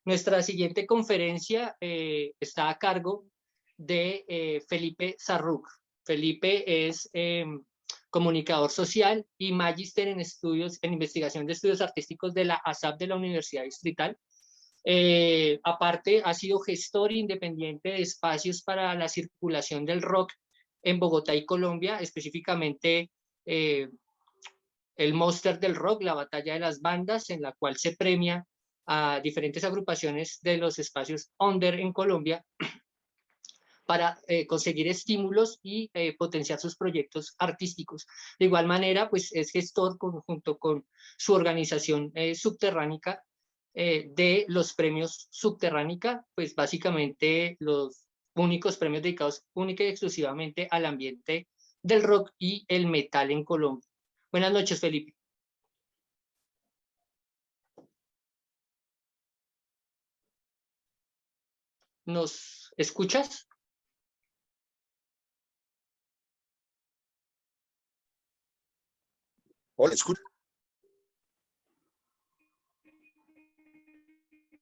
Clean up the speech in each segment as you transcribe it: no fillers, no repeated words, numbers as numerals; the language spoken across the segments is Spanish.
Nuestra siguiente conferencia está a cargo de Felipe Sarruc. Felipe es comunicador social y magíster en estudios, en investigación de estudios artísticos de la ASAP de la Universidad Distrital. Aparte, ha sido gestor independiente de espacios para la circulación del rock en Bogotá y Colombia, específicamente el Monster del Rock, la batalla de las bandas, en la cual se premia a diferentes agrupaciones de los espacios under en Colombia para conseguir estímulos y potenciar sus proyectos artísticos. De igual manera, pues es gestor junto con su organización subterránica de los premios Subterránica, pues básicamente los únicos premios dedicados única y exclusivamente al ambiente del rock y el metal en Colombia. Buenas noches, Felipe. ¿Nos escuchas? Hola, escucha.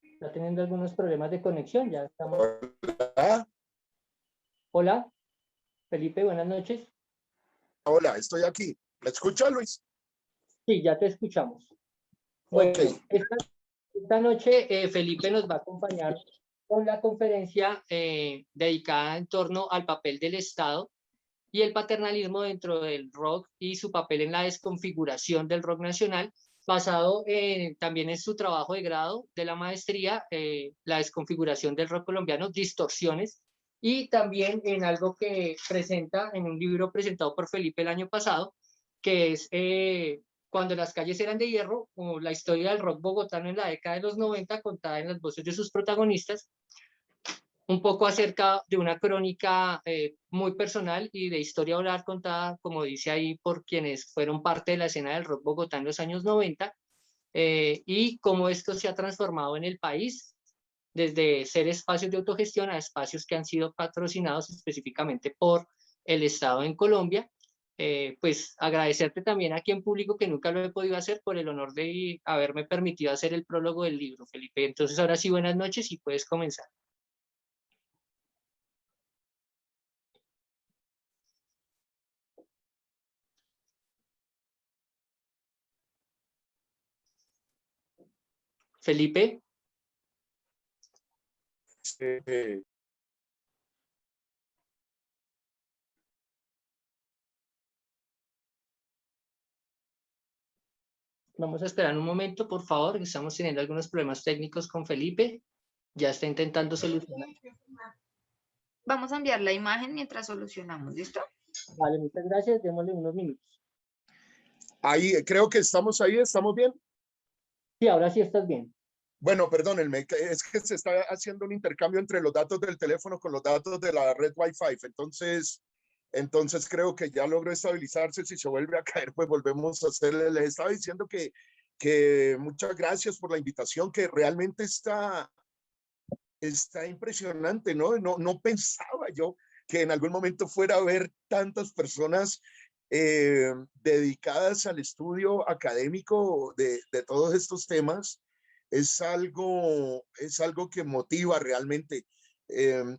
Está teniendo algunos problemas de conexión, ya estamos. Hola. Hola, Felipe, buenas noches. Hola, estoy aquí. ¿Me escucha, Luis? Sí, ya te escuchamos. Bueno, okay. esta noche Felipe nos va a acompañar con la conferencia dedicada en torno al papel del Estado y el paternalismo dentro del rock y su papel en la desconfiguración del rock nacional, basado también en su trabajo de grado de la maestría, la desconfiguración del rock colombiano, distorsiones, y también en algo que presenta en un libro presentado por Felipe el año pasado, que es Cuando las calles eran de hierro, o la historia del rock bogotano en la década de los 90, contada en las voces de sus protagonistas, un poco acerca de una crónica muy personal y de historia oral contada, como dice ahí, por quienes fueron parte de la escena del rock bogotá en los años 90, y cómo esto se ha transformado en el país, desde ser espacios de autogestión a espacios que han sido patrocinados específicamente por el Estado en Colombia. Pues agradecerte también aquí en público, que nunca lo he podido hacer, por el honor de haberme permitido hacer el prólogo del libro, Felipe. Entonces ahora sí, buenas noches y puedes comenzar. Felipe. Vamos a esperar un momento, por favor, que estamos teniendo algunos problemas técnicos con Felipe. Ya está intentando solucionar. Vamos a enviar la imagen mientras solucionamos, ¿listo? Vale, muchas gracias. Démosle unos minutos. Ahí, creo que estamos ahí, ¿estamos bien? Sí, ahora sí estás bien. Bueno, perdónenme, es que se está haciendo un intercambio entre los datos del teléfono con los datos de la red Wi-Fi, entonces creo que ya logró estabilizarse. Si se vuelve a caer, pues volvemos a hacerle. Les estaba diciendo que muchas gracias por la invitación, que realmente está impresionante, ¿no? No pensaba yo que en algún momento fuera a haber tantas personas dedicadas al estudio académico de todos estos temas. Es algo que motiva realmente.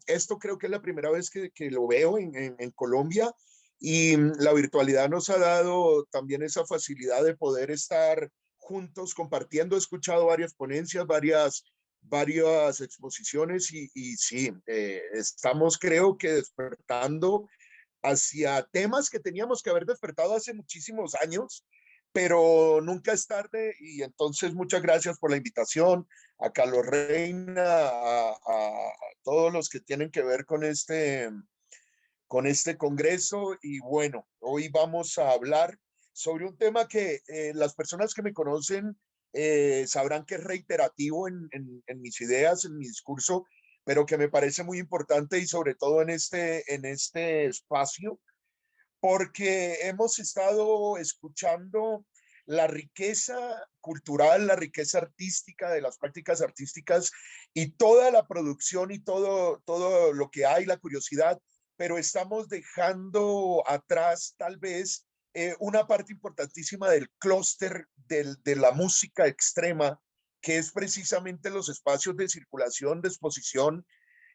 Esto creo que es la primera vez que lo veo en Colombia, y la virtualidad nos ha dado también esa facilidad de poder estar juntos compartiendo. He escuchado varias ponencias, varias exposiciones, y sí, estamos, creo que, despertando hacia temas que teníamos que haber despertado hace muchísimos años, pero nunca es tarde. Y entonces muchas gracias por la invitación a Carlos Reina, a todos los que tienen que ver con este congreso. Y bueno, hoy vamos a hablar sobre un tema que las personas que me conocen sabrán que es reiterativo en mis ideas, en mi discurso, pero que me parece muy importante, y sobre todo en este espacio, porque hemos estado escuchando la riqueza cultural, la riqueza artística de las prácticas artísticas y toda la producción y todo lo que hay, la curiosidad, pero estamos dejando atrás tal vez una parte importantísima del clúster de la música extrema que es precisamente los espacios de circulación, de exposición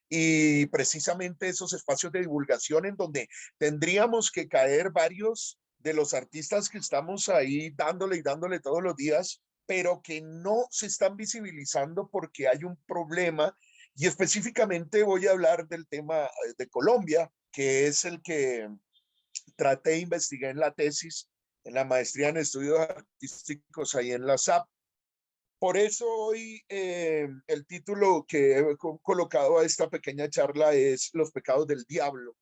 y precisamente esos espacios de divulgación en donde tendríamos que caer varios de los artistas que estamos ahí dándole y dándole todos los días, pero que no se están visibilizando porque hay un problema. Y específicamente voy a hablar del tema de Colombia, que es el que traté, investigué en la tesis, en la maestría en estudios artísticos ahí en la SAP. Por eso hoy el título que he colocado a esta pequeña charla es Los pecados del diablo,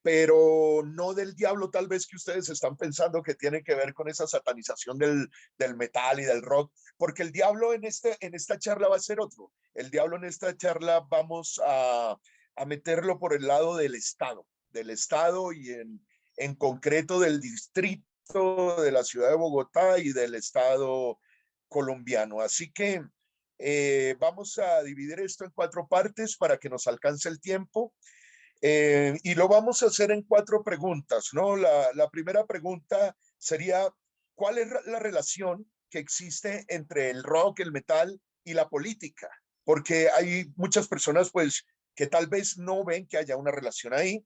pero no del diablo tal vez que ustedes están pensando que tiene que ver con esa satanización del metal y del rock, porque el diablo en esta charla va a ser otro. El diablo en esta charla vamos a meterlo por el lado del Estado y en concreto del distrito de la ciudad de Bogotá y del Estado colombiano. Así que vamos a dividir esto en 4 partes para que nos alcance el tiempo. Y lo vamos a hacer en 4 preguntas, ¿no? La primera pregunta sería, ¿cuál es la relación que existe entre el rock, el metal y la política? Porque hay muchas personas, pues, que tal vez no ven que haya una relación ahí.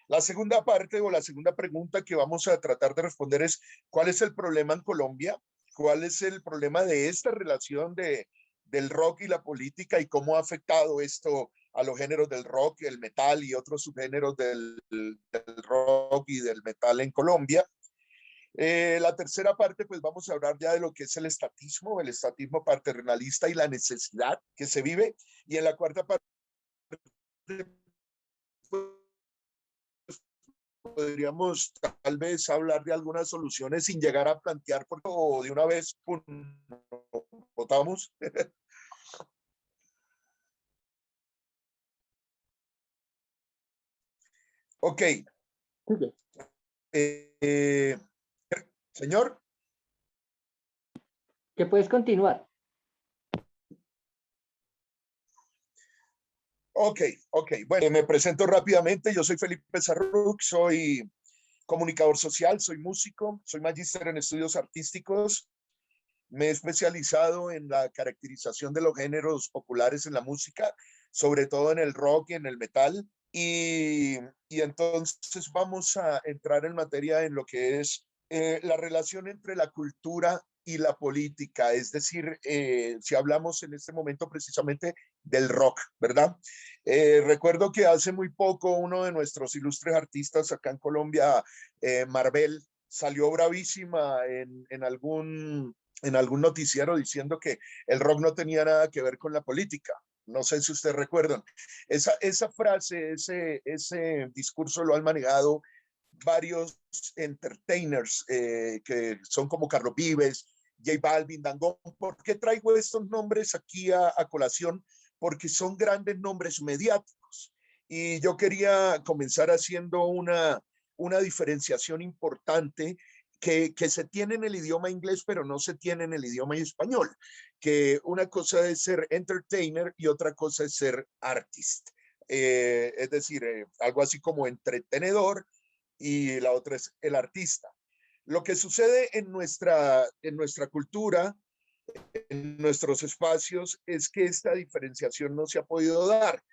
La segunda parte o la segunda pregunta que vamos a tratar de responder es, ¿cuál es el problema en Colombia? ¿Cuál es el problema de esta relación del rock y la política y cómo ha afectado esto a los géneros del rock, el metal y otros subgéneros del rock y del metal en Colombia? La tercera parte, pues vamos a hablar ya de lo que es el estatismo paternalista y la necesidad que se vive. Y en la cuarta parte, pues, podríamos tal vez hablar de algunas soluciones sin llegar a plantear o de una vez votamos. Ok. Señor. Que puedes continuar. Ok. Bueno, me presento rápidamente. Yo soy Felipe Sarruc, soy comunicador social, soy músico, soy magíster en estudios artísticos. Me he especializado en la caracterización de los géneros populares en la música, sobre todo en el rock y en el metal. Y entonces vamos a entrar en materia en lo que es la relación entre la cultura y la política, es decir, si hablamos en este momento precisamente del rock, ¿verdad? Recuerdo que hace muy poco uno de nuestros ilustres artistas acá en Colombia, Marvel, salió bravísima en algún noticiero diciendo que el rock no tenía nada que ver con la política. No sé si ustedes recuerdan. Esa frase, ese discurso lo han manejado varios entertainers que son como Carlos Vives, J Balvin, Dangond. ¿Por qué traigo estos nombres aquí a colación? Porque son grandes nombres mediáticos. Y yo quería comenzar haciendo una diferenciación importante que se tiene en el idioma inglés, pero no se tiene en el idioma español, que una cosa es ser entertainer y otra cosa es ser artist. Es decir, algo así como entretenedor y la otra es el artista. Lo que sucede en nuestra cultura, en nuestros espacios, es que esta diferenciación no se ha podido dar.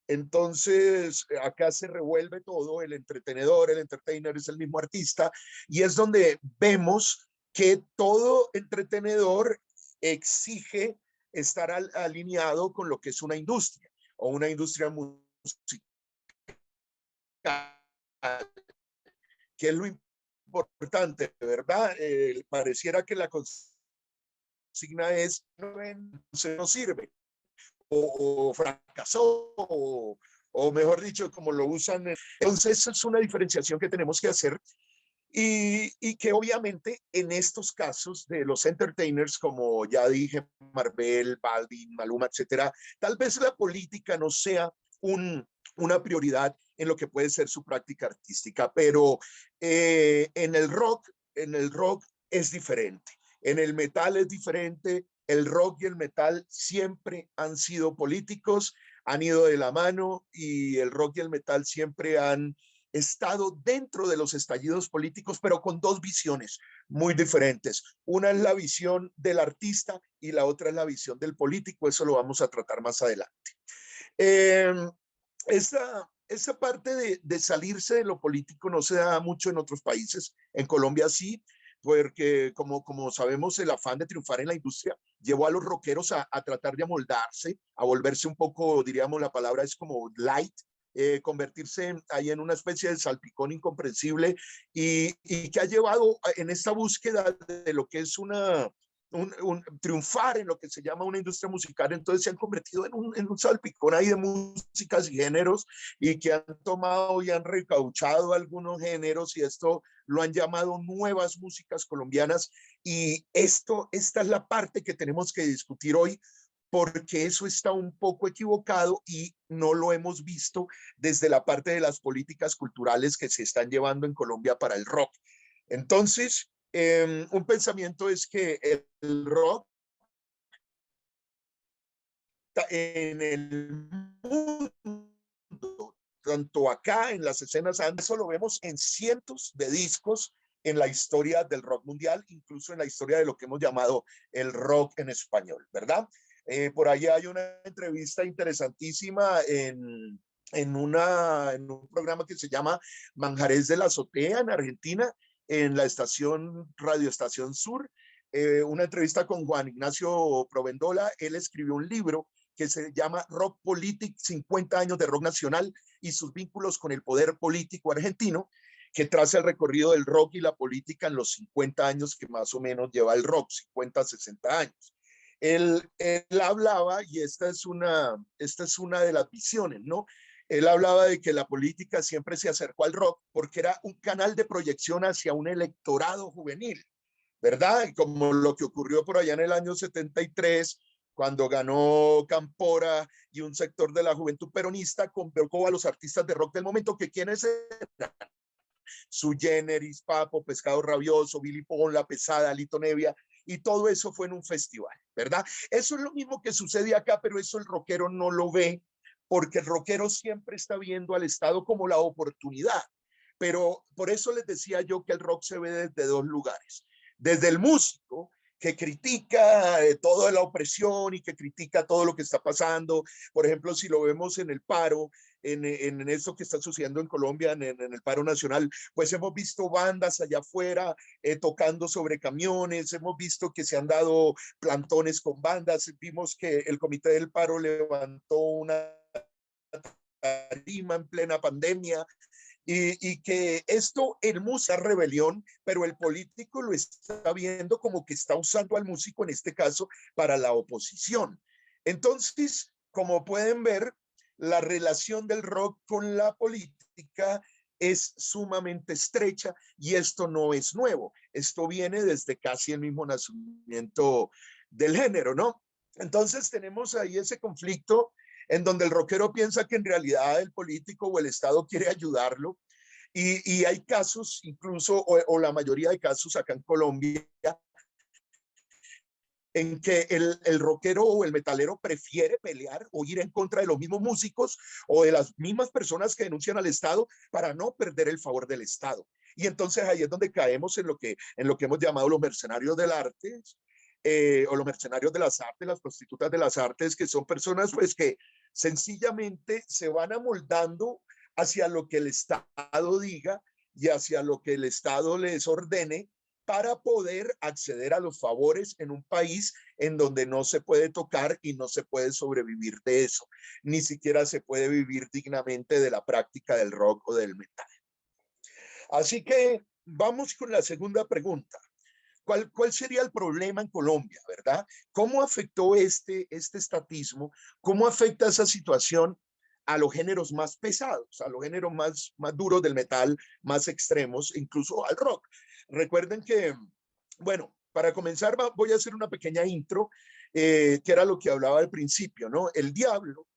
Entonces, acá se revuelve todo, el entretenedor, el entertainer es el mismo artista, y es donde vemos que todo entretenedor exige estar alineado con lo que es una industria o una industria musical, que es lo importante, ¿verdad? Pareciera que la consigna es, no sirve, o fracasó, o mejor dicho, como lo usan. Entonces, es una diferenciación que tenemos que hacer y que obviamente en estos casos de los entertainers, como ya dije, Marvel, Balvin, Maluma, etcétera, tal vez la política no sea una prioridad en lo que puede ser su práctica artística, pero en el rock es diferente, en el metal es diferente. El rock y el metal siempre han sido políticos, han ido de la mano y el rock y el metal siempre han estado dentro de los estallidos políticos, pero con dos visiones muy diferentes. Una es la visión del artista y la otra es la visión del político. Eso lo vamos a tratar más adelante. Esa parte de salirse de lo político no se da mucho en otros países. En Colombia sí, porque como sabemos, el afán de triunfar en la industria llevó a los rockeros a tratar de amoldarse, a volverse un poco, diríamos, la palabra es como light, convertirse ahí en una especie de salpicón incomprensible y que ha llevado en esta búsqueda de lo que es triunfar en lo que se llama una industria musical. Entonces se han convertido en un salpicón ahí de músicas y géneros, y que han tomado y han recauchado algunos géneros, y esto lo han llamado nuevas músicas colombianas. Y esta es la parte que tenemos que discutir hoy, porque eso está un poco equivocado y no lo hemos visto desde la parte de las políticas culturales que se están llevando en Colombia para el rock. Entonces, un pensamiento es que el rock en el mundo, tanto acá en las escenas, eso lo vemos en cientos de discos en la historia del rock mundial, incluso en la historia de lo que hemos llamado el rock en español, ¿verdad? Por ahí hay una entrevista interesantísima en un programa que se llama Manjares de la Azotea en Argentina, en la Radio Estación Sur, una entrevista con Juan Ignacio Provendola. Él escribió un libro que se llama Rock Politic, 50 años de rock nacional y sus vínculos con el poder político argentino, que traza el recorrido del rock y la política en los 50 años que más o menos lleva el rock, 50, 60 años. Él hablaba, y esta es una de las visiones, ¿no? Él hablaba de que la política siempre se acercó al rock porque era un canal de proyección hacia un electorado juvenil, ¿verdad? Como lo que ocurrió por allá en el año 73, cuando ganó Cámpora y un sector de la juventud peronista convocó a los artistas de rock del momento, que quienes eran Sui Generis, Papo, Pescado Rabioso, Billy Paul, La Pesada, Lito Nevia, y todo eso fue en un festival, ¿verdad? Eso es lo mismo que sucede acá, pero eso el rockero no lo ve, porque el rockero siempre está viendo al Estado como la oportunidad. Pero por eso les decía yo que el rock se ve desde dos lugares. Desde el músico, que critica toda la opresión y que critica todo lo que está pasando. Por ejemplo, si lo vemos en el paro, en esto que está sucediendo en Colombia, en el paro nacional, pues hemos visto bandas allá afuera tocando sobre camiones, hemos visto que se han dado plantones con bandas, vimos que el Comité del Paro levantó una tarima en plena pandemia. Y que esto, el músico es rebelión, pero el político lo está viendo como que está usando al músico, en este caso, para la oposición. Entonces, como pueden ver, la relación del rock con la política es sumamente estrecha, y esto no es nuevo. Esto viene desde casi el mismo nacimiento del género, ¿no? Entonces tenemos ahí ese conflicto en donde el rockero piensa que en realidad el político o el Estado quiere ayudarlo. Y hay casos, incluso, o la mayoría de casos acá en Colombia, en que el rockero o el metalero prefiere pelear o ir en contra de los mismos músicos o de las mismas personas que denuncian al Estado para no perder el favor del Estado. Y entonces ahí es donde caemos en lo que hemos llamado los mercenarios del arte, o los mercenarios de las artes, las prostitutas de las artes, que son personas pues que sencillamente se van amoldando hacia lo que el Estado diga y hacia lo que el Estado les ordene, para poder acceder a los favores en un país en donde no se puede tocar y no se puede sobrevivir de eso, ni siquiera se puede vivir dignamente de la práctica del rock o del metal. Así que vamos con la segunda pregunta. ¿Cuál sería el problema en Colombia, verdad? ¿Cómo afectó este estatismo? ¿Cómo afecta esa situación a los géneros más pesados, a los géneros más duros del metal, más extremos, incluso al rock? Recuerden que, bueno, para comenzar voy a hacer una pequeña intro, que era lo que hablaba al principio, ¿no? El diablo,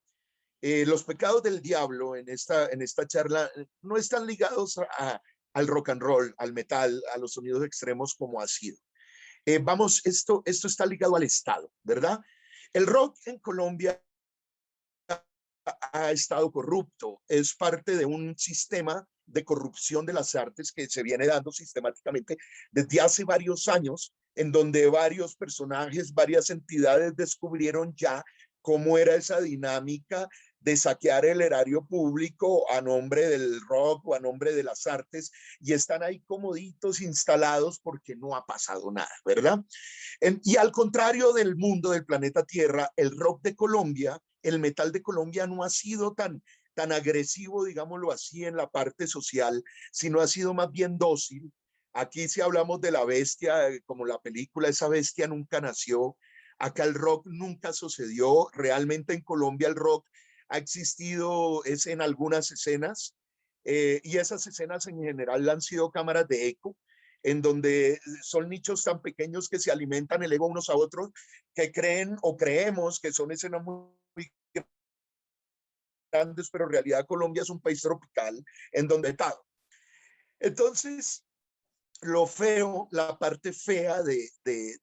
los pecados del diablo en esta charla no están ligados al rock and roll, al metal, a los sonidos extremos como ha sido. Esto está ligado al Estado, ¿verdad? El rock en Colombia ha estado corrupto, es parte de un sistema de corrupción de las artes que se viene dando sistemáticamente desde hace varios años, en donde varios personajes, varias entidades descubrieron ya cómo era esa dinámica de saquear el erario público a nombre del rock o a nombre de las artes, y están ahí comoditos instalados porque no ha pasado nada, ¿verdad? Y al contrario del mundo, del planeta Tierra, el rock de Colombia, el metal de Colombia no ha sido tan agresivo, digámoslo así, en la parte social, sino ha sido más bien dócil. Aquí si hablamos de la bestia, como la película, esa bestia nunca nació. Acá el rock nunca sucedió. Realmente en Colombia el rock ha existido es en algunas escenas, y esas escenas en general han sido cámaras de eco, en donde son nichos tan pequeños que se alimentan el ego unos a otros, que creen o creemos que son escenas muy grandes, pero en realidad Colombia es un país tropical en donde está. Entonces, lo feo, la parte fea de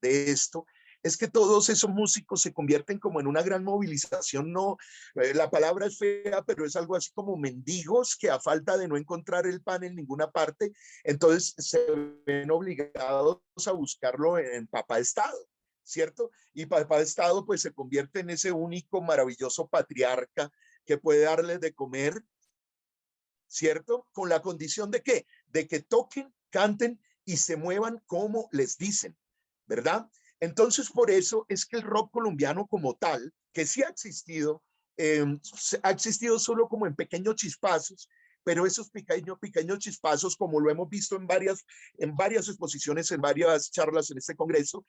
esto, es que todos esos músicos se convierten como en una gran movilización. No, la palabra es fea, pero es algo así como mendigos que a falta de no encontrar el pan en ninguna parte, entonces se ven obligados a buscarlo en Papá Estado, ¿cierto? Y Papá Estado pues se convierte en ese único maravilloso patriarca que puede darles de comer, ¿cierto? Con la condición de ¿qué? De que toquen, canten y se muevan como les dicen, ¿verdad? Entonces, por eso es que el rock colombiano como tal, que sí ha existido solo como en pequeños chispazos, pero esos pequeños chispazos, como lo hemos visto en varias exposiciones, en varias charlas en este congreso,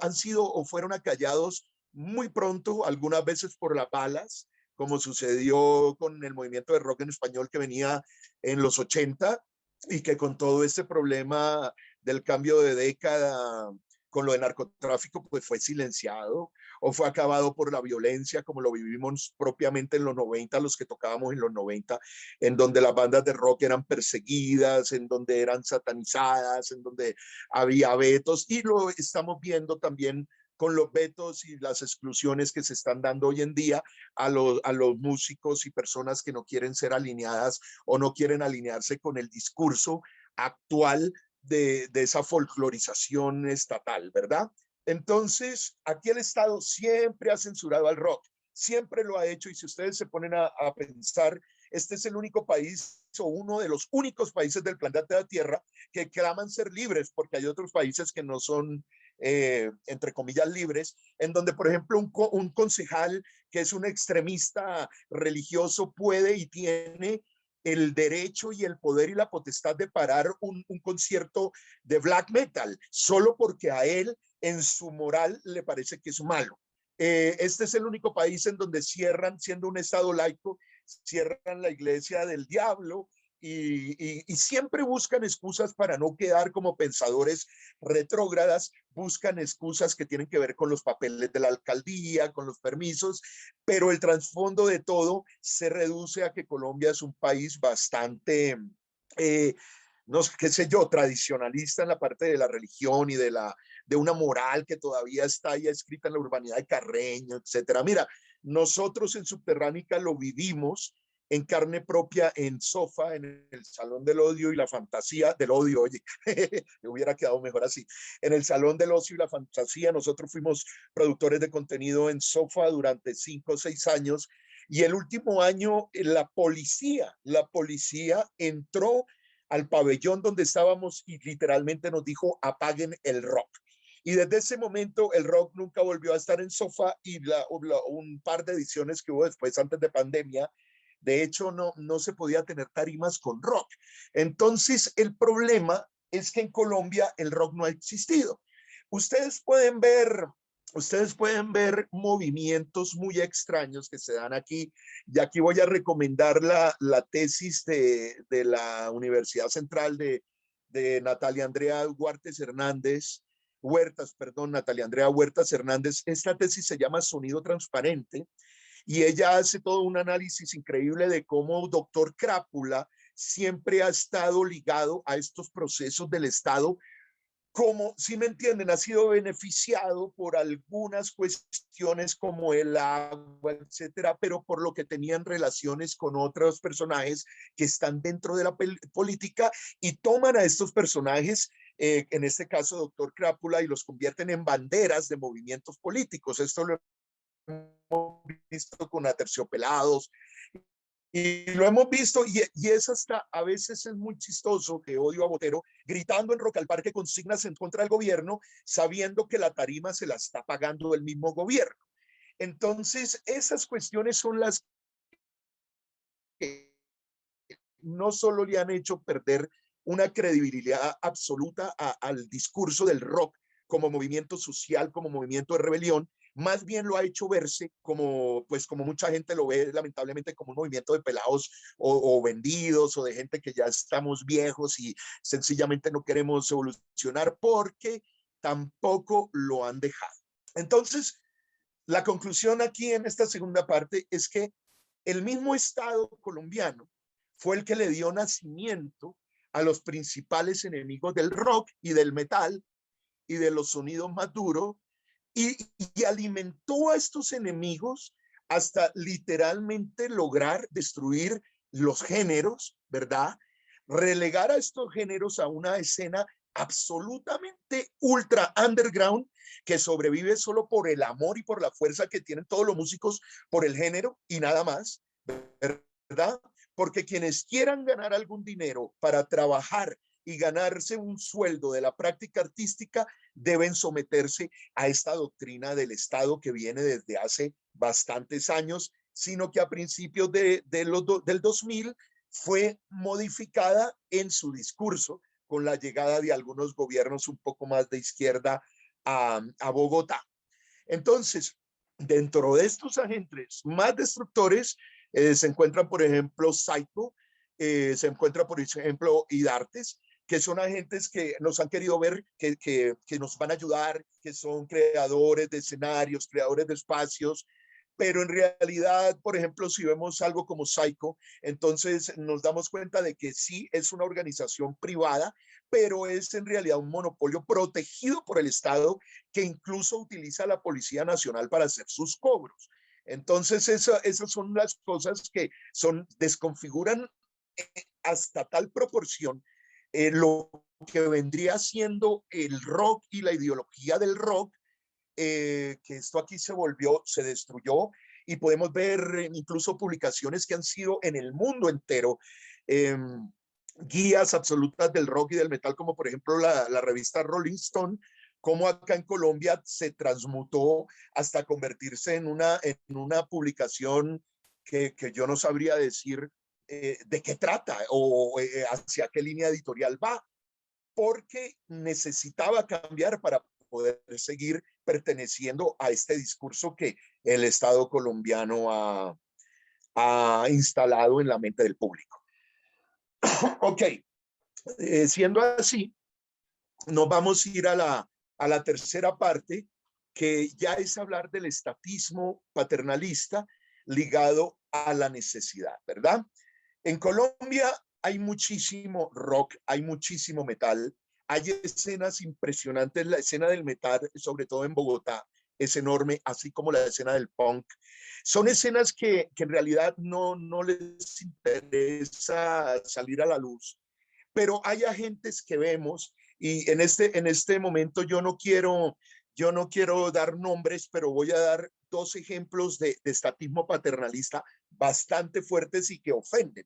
han sido o fueron acallados muy pronto, algunas veces por las balas, como sucedió con el movimiento de rock en español que venía en los 80 y que con todo este problema del cambio de década con lo de narcotráfico, pues fue silenciado o fue acabado por la violencia, como lo vivimos propiamente en los 90, los que tocábamos en los 90, en donde las bandas de rock eran perseguidas, en donde eran satanizadas, en donde había vetos, y lo estamos viendo también con los vetos y las exclusiones que se están dando hoy en día a los músicos y personas que no quieren ser alineadas o no quieren alinearse con el discurso actual de esa folclorización estatal, ¿verdad? Entonces, aquí el Estado siempre ha censurado al rock, siempre lo ha hecho, y si ustedes se ponen a pensar, este es el único país o uno de los únicos países del planeta Tierra que claman ser libres, porque hay otros países que no son, entre comillas, libres, en donde, por ejemplo, un concejal que es un extremista religioso puede y tiene el derecho y el poder y la potestad de parar un concierto de black metal, solo porque a él en su moral le parece que es malo. Este es el único país en donde cierran, siendo un estado laico, cierran la iglesia del diablo, y siempre buscan excusas para no quedar como pensadores retrógradas, buscan excusas que tienen que ver con los papeles de la alcaldía, con los permisos, pero el trasfondo de todo se reduce a que Colombia es un país bastante, no sé, qué sé yo, tradicionalista en la parte de la religión y de una moral que todavía está ahí escrita en la urbanidad de Carreño, etcétera. Mira, nosotros en Subterránica lo vivimos en carne propia, en Sofa, en el Salón del Odio y la Fantasía, del Odio, oye, me hubiera quedado mejor así, en el Salón del Ocio y la Fantasía. Nosotros fuimos productores de contenido en Sofa durante 5 o 6 años, y el último año la policía entró al pabellón donde estábamos y literalmente nos dijo: apaguen el rock. Y desde ese momento el rock nunca volvió a estar en Sofa, y un par de ediciones que hubo después, antes de pandemia, de hecho no se podía tener tarimas con rock. Entonces el problema es que en Colombia el rock no ha existido. Ustedes pueden ver, ustedes pueden ver movimientos muy extraños que se dan aquí, y aquí voy a recomendar la tesis de la Universidad Central de Natalia Andrea Huertas, perdón, Natalia Andrea Huertas Hernández. Esta tesis se llama Sonido Transparente, y ella hace todo un análisis increíble de cómo Doctor Crápula siempre ha estado ligado a estos procesos del Estado como, si me entienden, ha sido beneficiado por algunas cuestiones como el agua, etcétera, pero por lo que tenían relaciones con otros personajes que están dentro de la política y toman a estos personajes, en este caso Doctor Crápula, y los convierten en banderas de movimientos políticos. Esto lo hemos visto con Aterciopelados, y lo hemos visto, y es hasta, a veces es muy chistoso que odio a Botero gritando en Rock al Parque consignas en contra del gobierno, sabiendo que la tarima se la está pagando el mismo gobierno. Entonces, esas cuestiones son las que no solo le han hecho perder una credibilidad absoluta al discurso del rock como movimiento social, como movimiento de rebelión, más bien lo ha hecho verse como, pues como mucha gente lo ve lamentablemente como un movimiento de pelados o vendidos o de gente que ya estamos viejos y sencillamente no queremos evolucionar porque tampoco lo han dejado. Entonces, la conclusión aquí en esta segunda parte es que el mismo Estado colombiano fue el que le dio nacimiento a los principales enemigos del rock y del metal y de los sonidos más duros, y alimentó a estos enemigos hasta literalmente lograr destruir los géneros, ¿verdad? Relegar a estos géneros a una escena absolutamente ultra underground que sobrevive solo por el amor y por la fuerza que tienen todos los músicos por el género y nada más, ¿verdad? Porque quienes quieran ganar algún dinero para trabajar y ganarse un sueldo de la práctica artística deben someterse a esta doctrina del Estado que viene desde hace bastantes años, sino que a principios del 2000 fue modificada en su discurso con la llegada de algunos gobiernos un poco más de izquierda a Bogotá. Entonces, dentro de estos agentes más destructores se encuentran, por ejemplo, Psycho, se encuentra, por ejemplo, Idartes, que son agentes que nos han querido ver, que nos van a ayudar, que son creadores de escenarios, creadores de espacios, pero en realidad, por ejemplo, si vemos algo como Psycho, entonces nos damos cuenta de que sí es una organización privada, pero es en realidad un monopolio protegido por el Estado que incluso utiliza a la Policía Nacional para hacer sus cobros. Entonces, esas son las cosas que desconfiguran hasta tal proporción lo que vendría siendo el rock y la ideología del rock, que esto aquí se destruyó, y podemos ver incluso publicaciones que han sido en el mundo entero, guías absolutas del rock y del metal, como por ejemplo la revista Rolling Stone, como acá en Colombia se transmutó hasta convertirse en una publicación que yo no sabría decir de qué trata o hacia qué línea editorial va, porque necesitaba cambiar para poder seguir perteneciendo a este discurso que el Estado colombiano ha instalado en la mente del público. Ok, siendo así, nos vamos a ir a la tercera parte, que ya es hablar del estatismo paternalista ligado a la necesidad, ¿verdad? En Colombia hay muchísimo rock, hay muchísimo metal, hay escenas impresionantes, la escena del metal, sobre todo en Bogotá, es enorme, así como la escena del punk. Son escenas que en realidad no les interesa salir a la luz, pero hay agentes que vemos, y en este momento yo no quiero dar nombres, pero voy a dar dos ejemplos de estatismo paternalista bastante fuertes y que ofenden.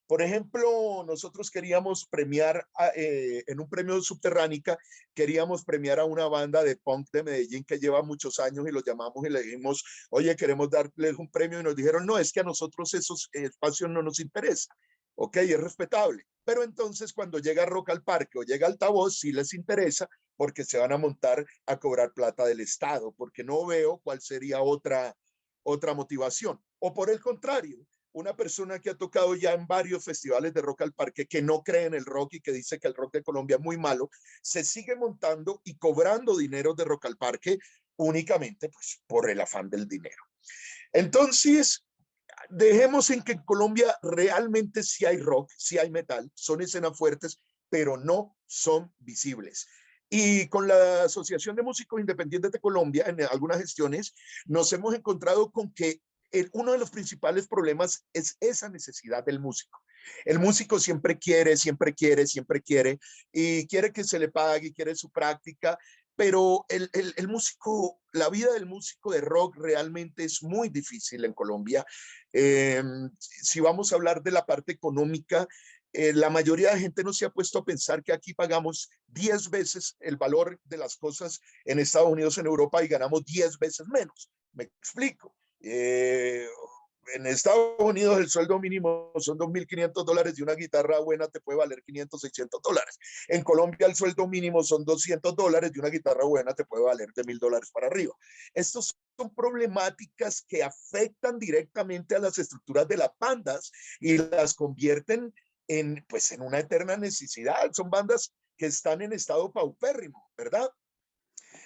Por ejemplo, nosotros queríamos premiar, en un premio Subterránica, queríamos premiar a una banda de punk de Medellín que lleva muchos años, y los llamamos y le dijimos, oye, queremos darles un premio, y nos dijeron, no, es que a nosotros esos espacios no nos interesa. Ok, es respetable. Pero entonces cuando llega Rock al Parque o llega Altavoz, sí les interesa, porque se van a montar a cobrar plata del Estado, porque no veo cuál sería otra motivación. O por el contrario, una persona que ha tocado ya en varios festivales de Rock al Parque, que no cree en el rock y que dice que el rock de Colombia es muy malo, se sigue montando y cobrando dinero de Rock al Parque únicamente pues, por el afán del dinero. Entonces, dejemos en que en Colombia realmente sí hay rock, sí hay metal, son escenas fuertes, pero no son visibles. Y con la Asociación de Músicos Independientes de Colombia, en algunas gestiones, nos hemos encontrado con que uno de los principales problemas es esa necesidad del músico. El músico siempre quiere, siempre quiere, siempre quiere, y quiere que se le pague, quiere su práctica, pero el músico, la vida del músico de rock realmente es muy difícil en Colombia. Si vamos a hablar de la parte económica, la mayoría de gente no se ha puesto a pensar que aquí pagamos 10 veces el valor de las cosas en Estados Unidos, en Europa, y ganamos 10 veces menos. Me explico. En Estados Unidos el sueldo mínimo son $2.500 y una guitarra buena te puede valer $500, $600. En Colombia el sueldo mínimo son $200 y una guitarra buena te puede valer de $1.000 para arriba. Estos son problemáticas que afectan directamente a las estructuras de las bandas y las convierten pues, en una eterna necesidad. Son bandas que están en estado paupérrimo, ¿verdad?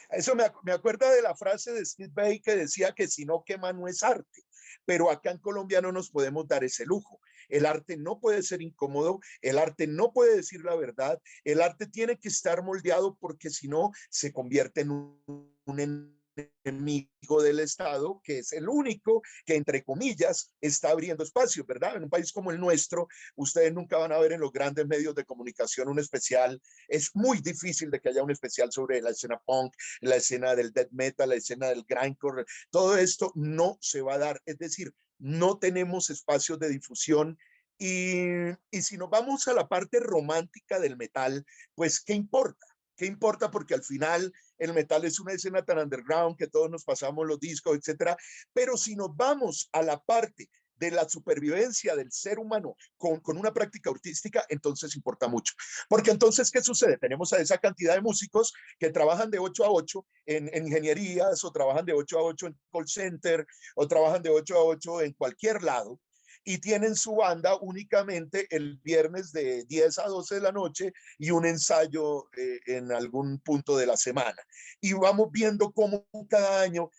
Eso me acuerda de la frase de Steve Vai que decía que si no quema no es arte, pero acá en Colombia no nos podemos dar ese lujo. El arte no puede ser incómodo, el arte no puede decir la verdad, el arte tiene que estar moldeado porque si no se convierte en un enemigo del Estado, que es el único que, entre comillas, está abriendo espacio, ¿verdad? En un país como el nuestro, ustedes nunca van a ver en los grandes medios de comunicación un especial. Es muy difícil de que haya un especial sobre la escena punk, la escena del death metal, la escena del grindcore. Todo esto no se va a dar. Es decir, no tenemos espacios de difusión. Y si nos vamos a la parte romántica del metal, pues, ¿qué importa? ¿Qué importa? Porque al final el metal es una escena tan underground que todos nos pasamos los discos, etcétera. Pero si nos vamos a la parte de la supervivencia del ser humano con una práctica artística, entonces importa mucho. Porque entonces, ¿qué sucede? Tenemos a esa cantidad de músicos que trabajan de 8 a 8 en ingenierías, o trabajan de 8 a 8 en call center, o trabajan de 8 a 8 en cualquier lado, y tienen su banda únicamente el viernes de 10 a 12 de la noche y un ensayo en algún punto de la semana. Y vamos viendo cómo cada año,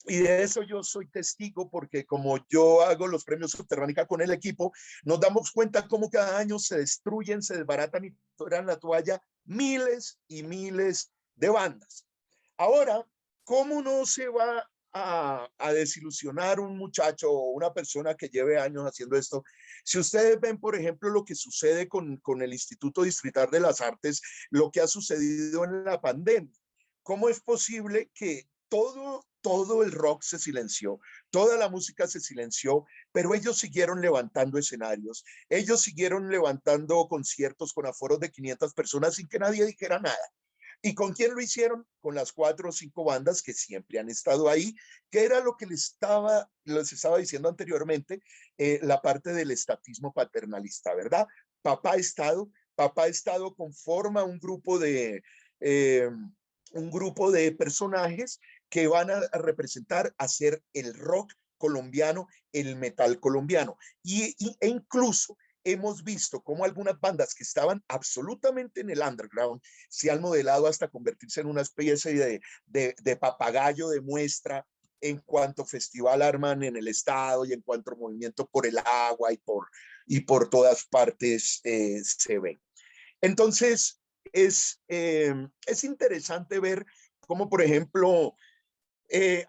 y de eso yo soy testigo porque como yo hago los premios Subterránica con el equipo, nos damos cuenta cómo cada año se destruyen, se desbaratan y tiran la toalla miles y miles de bandas. Ahora, ¿cómo no se va a desilusionar un muchacho o una persona que lleve años haciendo esto? Si ustedes ven, por ejemplo, lo que sucede con el Instituto Distrital de las Artes, lo que ha sucedido en la pandemia, ¿cómo es posible que todo el rock se silenció, toda la música se silenció, pero ellos siguieron levantando escenarios, ellos siguieron levantando conciertos con aforos de 500 personas sin que nadie dijera nada? ¿Y con quién lo hicieron? Con las 4 o 5 bandas que siempre han estado ahí, que era lo que les estaba diciendo anteriormente, la parte del estatismo paternalista, ¿verdad? Papá Estado conforma eh, un grupo de personajes que van a representar, hacer el rock colombiano, el metal colombiano. E incluso hemos visto cómo algunas bandas que estaban absolutamente en el underground se han modelado hasta convertirse en una especie de papagayo de muestra en cuanto festival arman en el estado y en cuanto movimiento por el agua y por todas partes se ven. Entonces, es interesante ver cómo, por ejemplo,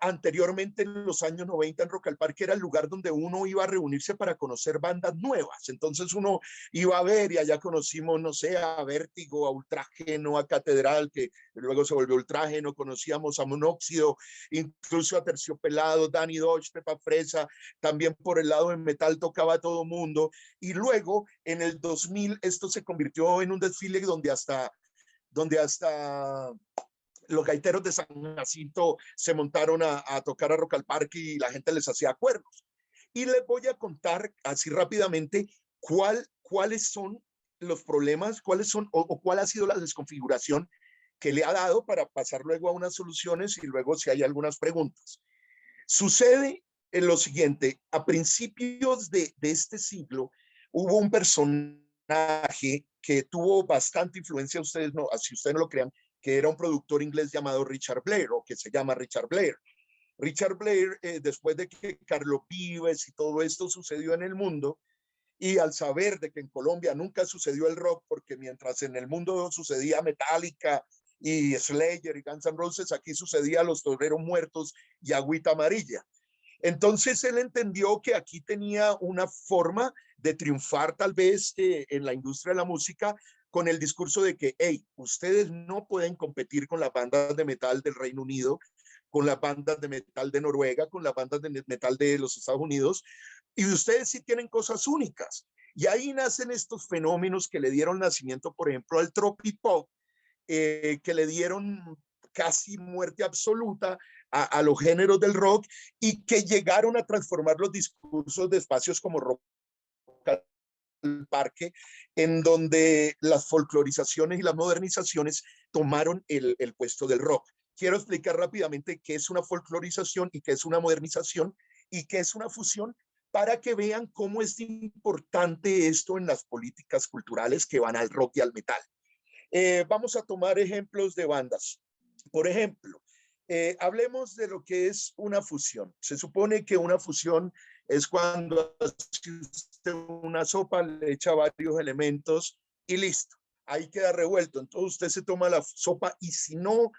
anteriormente en los años 90 en Rock al Parque era el lugar donde uno iba a reunirse para conocer bandas nuevas. Entonces uno iba a ver y allá conocimos, no sé, a Vértigo, a Ultrágeno, a Catedral, que luego se volvió Ultrágeno, conocíamos a Monóxido, incluso a Terciopelado, Danny Dodge, Pepa Fresa, también por el lado del metal tocaba a todo mundo. Y luego en el 2000 esto se convirtió en un desfile donde hasta los gaiteros de San Jacinto se montaron a tocar a Rock al Parque y la gente les hacía cuernos. Y les voy a contar así rápidamente cuáles son los problemas, cuáles son o cuál ha sido la desconfiguración que le ha dado para pasar luego a unas soluciones y luego si hay algunas preguntas. Sucede en lo siguiente: a principios de este siglo hubo un personaje que tuvo bastante influencia, ustedes no, si ustedes no lo crean, que era un productor inglés llamado Richard Blair, o que se llama Richard Blair. Richard Blair, después de que Carlos Vives y todo esto sucedió en el mundo, y al saber de que en Colombia nunca sucedió el rock, porque mientras en el mundo sucedía Metallica y Slayer y Guns N' Roses, aquí sucedía Los Toreros Muertos y Agüita Amarilla. Entonces él entendió que aquí tenía una forma de triunfar tal vez en la industria de la música con el discurso de que, hey, ustedes no pueden competir con las bandas de metal del Reino Unido, con las bandas de metal de Noruega, con las bandas de metal de los Estados Unidos, y ustedes sí tienen cosas únicas. Y ahí nacen estos fenómenos que le dieron nacimiento, por ejemplo, al tropipop, que le dieron casi muerte absoluta a los géneros del rock y que llegaron a transformar los discursos de espacios como Rock al Parque, en donde las folclorizaciones y las modernizaciones tomaron el puesto del rock. Quiero explicar rápidamente qué es una folclorización y qué es una modernización y qué es una fusión para que vean cómo es importante esto en las políticas culturales que van al rock y al metal. Vamos a tomar ejemplos de bandas. Por ejemplo, hablemos de lo que es una fusión. Se supone que una fusión es cuando hace una sopa, le echa varios elementos y listo. Ahí queda revuelto. Entonces usted se toma la sopa y si no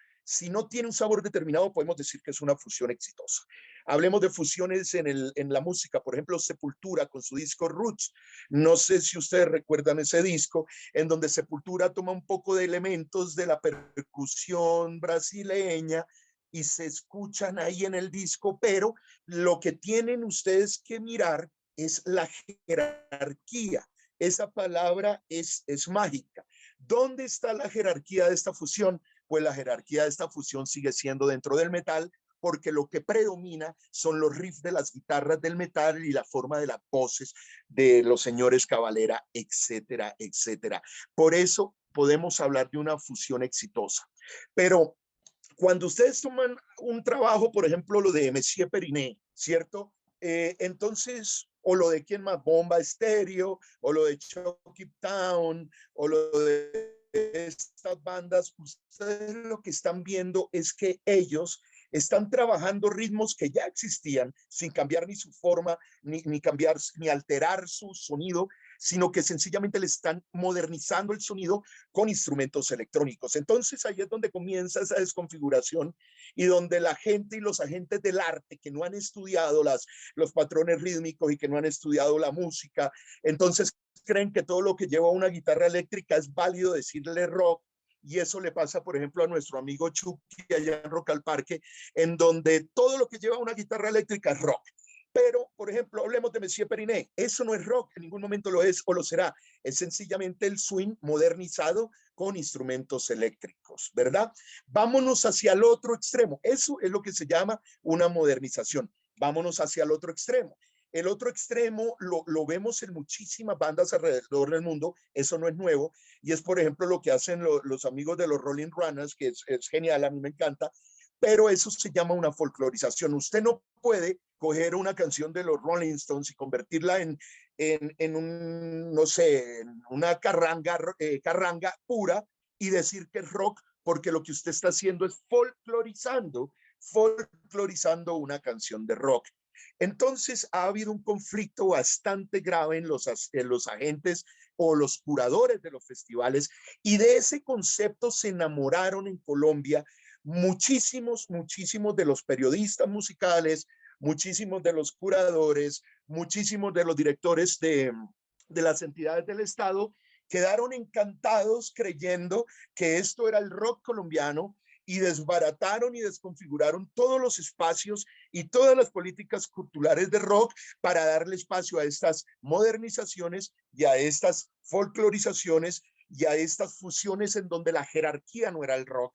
tiene un sabor determinado, podemos decir que es una fusión exitosa. Hablemos de fusiones en la música, por ejemplo, Sepultura con su disco Roots. No sé si ustedes recuerdan ese disco, en donde Sepultura toma un poco de elementos de la percusión brasileña y se escuchan ahí en el disco, pero lo que tienen ustedes que mirar es la jerarquía. Esa palabra es mágica. ¿Dónde está la jerarquía de esta fusión? Pues la jerarquía de esta fusión sigue siendo dentro del metal, porque lo que predomina son los riffs de las guitarras del metal y la forma de las voces de los señores Cavalera, etcétera, etcétera. Por eso podemos hablar de una fusión exitosa. Pero cuando ustedes toman un trabajo, por ejemplo, lo de Messier Periné, ¿cierto? Entonces, o lo de quién más, Bomba Estéreo, o lo de Chucky Town, o lo de estas bandas, ustedes lo que están viendo es que ellos están trabajando ritmos que ya existían sin cambiar ni su forma, ni cambiar, ni alterar su sonido, sino que sencillamente le están modernizando el sonido con instrumentos electrónicos. Entonces ahí es donde comienza esa desconfiguración y donde la gente y los agentes del arte que no han estudiado los patrones rítmicos y que no han estudiado la música, entonces creen que todo lo que lleva una guitarra eléctrica es válido decirle rock. Y eso le pasa, por ejemplo, a nuestro amigo Chucky allá en Rock al Parque, en donde todo lo que lleva una guitarra eléctrica es rock. Pero, por ejemplo, hablemos de Messier Periné. Eso no es rock, en ningún momento lo es o lo será. Es sencillamente el swing modernizado con instrumentos eléctricos, ¿verdad? Vámonos hacia el otro extremo. Eso es lo que se llama una modernización. Vámonos hacia el otro extremo. El otro extremo lo vemos en muchísimas bandas alrededor del mundo. Eso no es nuevo. Y es, por ejemplo, lo que hacen los amigos de los Rolling Runners, que es genial, a mí me encanta. Pero eso se llama una folclorización. Usted no puede coger una canción de los Rolling Stones y convertirla en un, no sé, en una carranga pura y decir que es rock, porque lo que usted está haciendo es folclorizando una canción de rock. Entonces ha habido un conflicto bastante grave en los agentes o los curadores de los festivales, y de ese concepto se enamoraron en Colombia muchísimos de los periodistas musicales, muchísimos de los curadores, muchísimos de los directores de las entidades del Estado, quedaron encantados creyendo que esto era el rock colombiano y desbarataron y desconfiguraron todos los espacios y todas las políticas culturales de rock para darle espacio a estas modernizaciones y a estas folclorizaciones y a estas fusiones en donde la jerarquía no era el rock,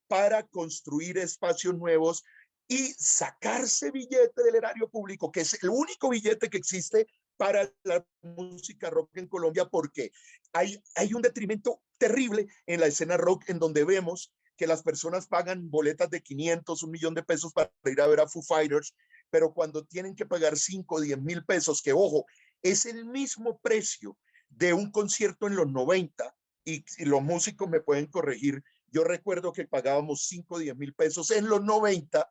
para construir espacios nuevos y sacarse billete del erario público, que es el único billete que existe para la música rock en Colombia, porque hay un detrimento terrible en la escena rock, en donde vemos que las personas pagan boletas de 500, 1 millón de pesos para ir a ver a Foo Fighters, pero cuando tienen que pagar 5 o 10 mil pesos, que ojo, es el mismo precio de un concierto en los 90, y los músicos me pueden corregir, yo recuerdo que pagábamos 5 o 10 mil pesos en los 90,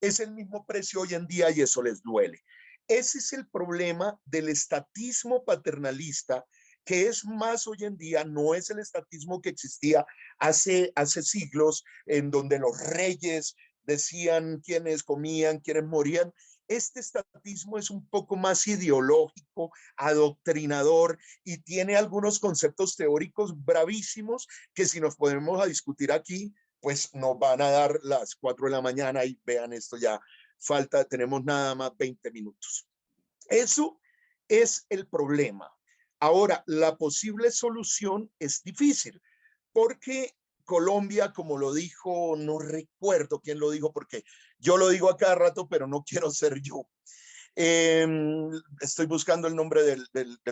es el mismo precio hoy en día y eso les duele. Ese es el problema del estatismo paternalista que es más hoy en día, no es el estatismo que existía hace siglos, en donde los reyes decían quiénes comían, quiénes morían. Este estatismo es un poco más ideológico, adoctrinador y tiene algunos conceptos teóricos bravísimos que si nos podemos a discutir aquí, pues nos van a dar las 4 de la mañana y vean esto ya, tenemos nada más 20 minutos. Eso es el problema. Ahora, la posible solución es difícil porque Colombia, como lo dijo, no recuerdo quién lo dijo, porque yo lo digo a cada rato, pero no quiero ser yo. Eh, Estoy buscando el nombre del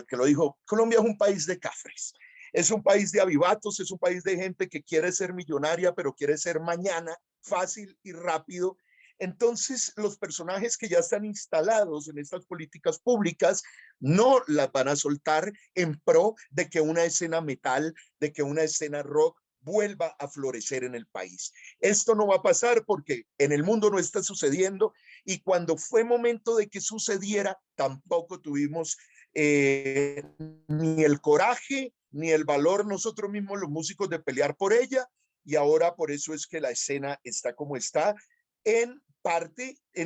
que lo dijo. Colombia es un país de cafres. Es un país de avivatos, es un país de gente que quiere ser millonaria, pero quiere ser mañana, fácil y rápido. Entonces, los personajes que ya están instalados en estas políticas públicas no las van a soltar en pro de que una escena metal, de que una escena rock vuelva a florecer en el país. Esto no va a pasar porque en el mundo no está sucediendo y cuando fue momento de que sucediera, tampoco tuvimos ni el coraje ni el valor nosotros mismos los músicos de pelear por ella y ahora por eso es que la escena está como está en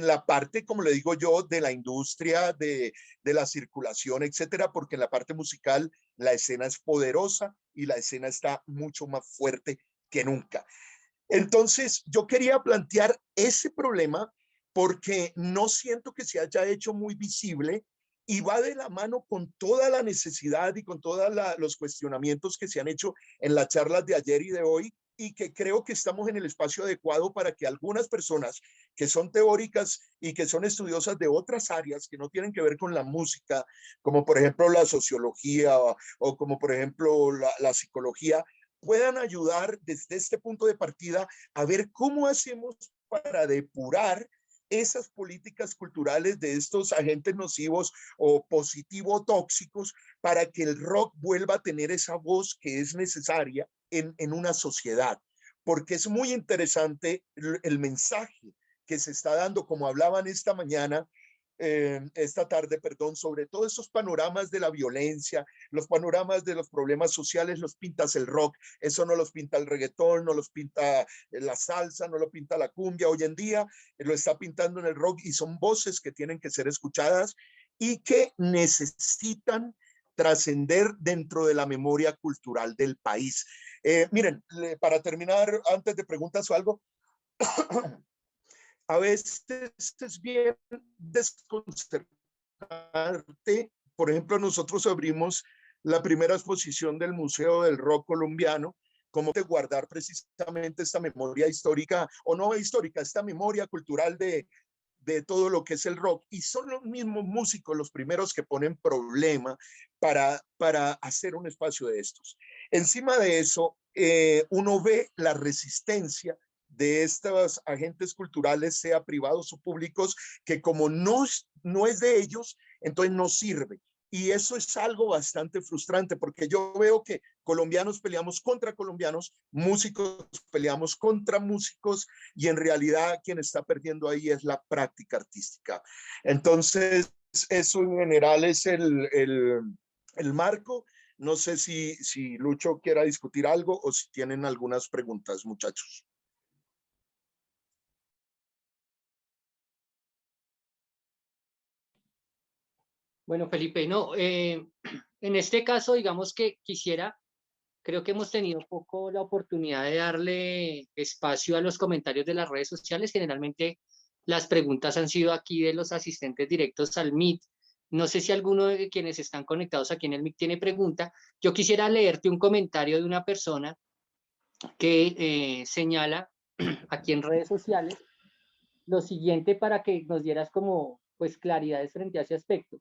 la parte, como le digo yo, de la industria, de la circulación, etcétera, porque en la parte musical la escena es poderosa y la escena está mucho más fuerte que nunca. Entonces, yo quería plantear ese problema porque no siento que se haya hecho muy visible y va de la mano con toda la necesidad y con todos los cuestionamientos que se han hecho en las charlas de ayer y de hoy y que creo que estamos en el espacio adecuado para que algunas personas que son teóricas y que son estudiosas de otras áreas que no tienen que ver con la música, como por ejemplo la sociología o como por ejemplo la psicología, puedan ayudar desde este punto de partida a ver cómo hacemos para depurar esas políticas culturales de estos agentes nocivos o positivo tóxicos para que el rock vuelva a tener esa voz que es necesaria en una sociedad. Porque es muy interesante el mensaje que se está dando, como hablaban esta tarde, perdón, sobre todos esos panoramas de la violencia, los panoramas de los problemas sociales, los pintas el rock, eso no los pinta el reggaetón, no los pinta la salsa, no lo pinta la cumbia, hoy en día lo está pintando en el rock y son voces que tienen que ser escuchadas y que necesitan trascender dentro de la memoria cultural del país. Miren, para terminar, antes de preguntas o algo, a veces es bien desconcertante. Por ejemplo, nosotros abrimos la primera exposición del Museo del Rock Colombiano, como de guardar precisamente esta memoria histórica, o no histórica, esta memoria cultural de todo lo que es el rock. Y son los mismos músicos los primeros que ponen problema para hacer un espacio de estos. Encima de eso, uno ve la resistencia de estos agentes culturales, sea privados o públicos, que como no es de ellos, entonces no sirve. Y eso es algo bastante frustrante porque yo veo que colombianos peleamos contra colombianos, músicos peleamos contra músicos y en realidad quien está perdiendo ahí es la práctica artística. Entonces, eso en general es el marco. No sé si Lucho quiera discutir algo o si tienen algunas preguntas, muchachos. Bueno, Felipe, no, en este caso, digamos que creo que hemos tenido un poco la oportunidad de darle espacio a los comentarios de las redes sociales. Generalmente las preguntas han sido aquí de los asistentes directos al Meet. No sé si alguno de quienes están conectados aquí en el Meet tiene pregunta. Yo quisiera leerte un comentario de una persona que señala aquí en redes sociales lo siguiente para que nos dieras como pues claridades frente a ese aspecto.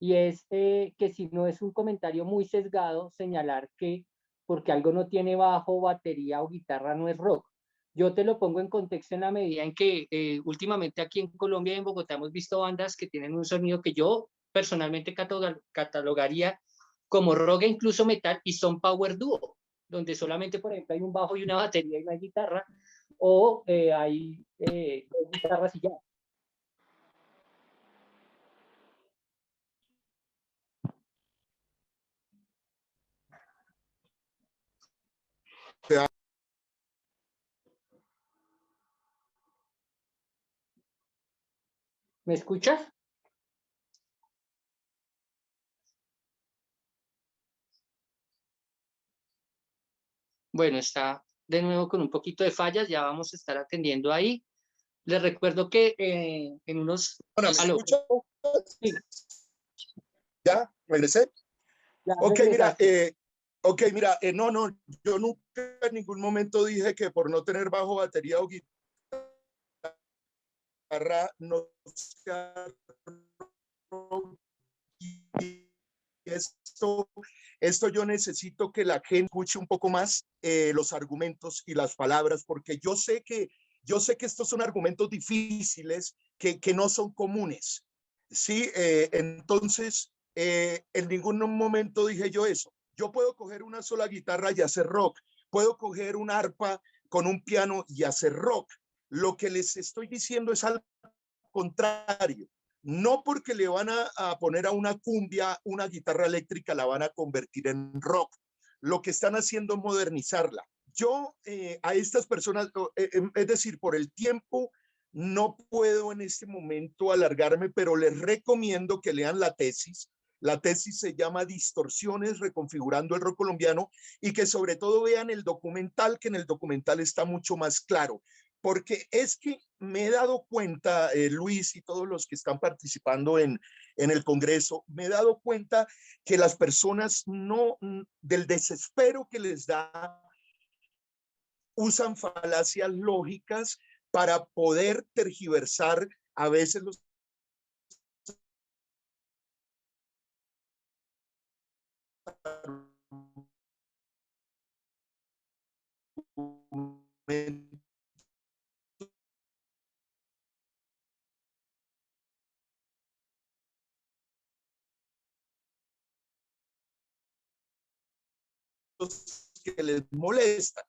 Y es que si no es un comentario muy sesgado, señalar que porque algo no tiene bajo, batería o guitarra no es rock. Yo te lo pongo en contexto en la medida en que últimamente aquí en Colombia y en Bogotá hemos visto bandas que tienen un sonido que yo personalmente catalogaría como rock e incluso metal y son power duo, donde solamente, por ejemplo, hay un bajo y una batería y una guitarra, o hay dos guitarras y ya. ¿Me escuchas? Bueno, está de nuevo con un poquito de fallas, ya vamos a estar atendiendo ahí. Les recuerdo que en unos... Bueno, ¿me Aló, escucha? sí, ¿Ya? ¿Regresé? ya Ok, mira, regresaste. no, yo nunca en ningún momento dije que por no tener bajo, batería o guitarra no sea rock. Y esto yo necesito que la gente escuche un poco más los argumentos y las palabras, porque yo sé que estos son argumentos difíciles que no son comunes. Sí, entonces en ningún momento dije yo eso. Yo puedo coger una sola guitarra y hacer rock. Puedo coger un arpa con un piano y hacer rock. Lo que les estoy diciendo es al contrario. No porque le van a poner a una cumbia una guitarra eléctrica la van a convertir en rock. Lo que están haciendo es modernizarla. Yo a estas personas, es decir, por el tiempo, no puedo en este momento alargarme, pero les recomiendo que lean la tesis. La tesis se llama Distorsiones reconfigurando el rock colombiano y que sobre todo vean el documental, que en el documental está mucho más claro. Porque es que me he dado cuenta, Luis y todos los que están participando en el Congreso, me he dado cuenta que las personas no, del desespero que les da, usan falacias lógicas para poder tergiversar a veces los argumentos que les molestan.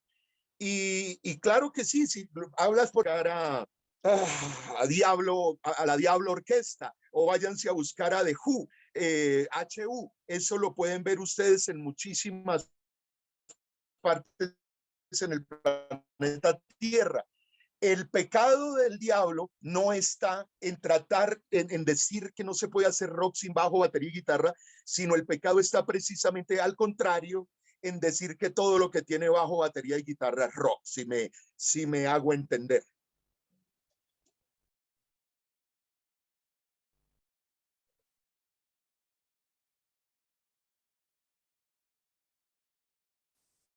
Y claro que sí, si hablas por ahora a la Diablo Orquesta o váyanse a buscar a The Who, HU, eso lo pueden ver ustedes en muchísimas partes en el planeta Tierra. El pecado del diablo no está en tratar, en decir que no se puede hacer rock sin bajo, batería y guitarra, sino el pecado está precisamente al contrario, en decir que todo lo que tiene bajo, batería y guitarra es rock, si me hago entender.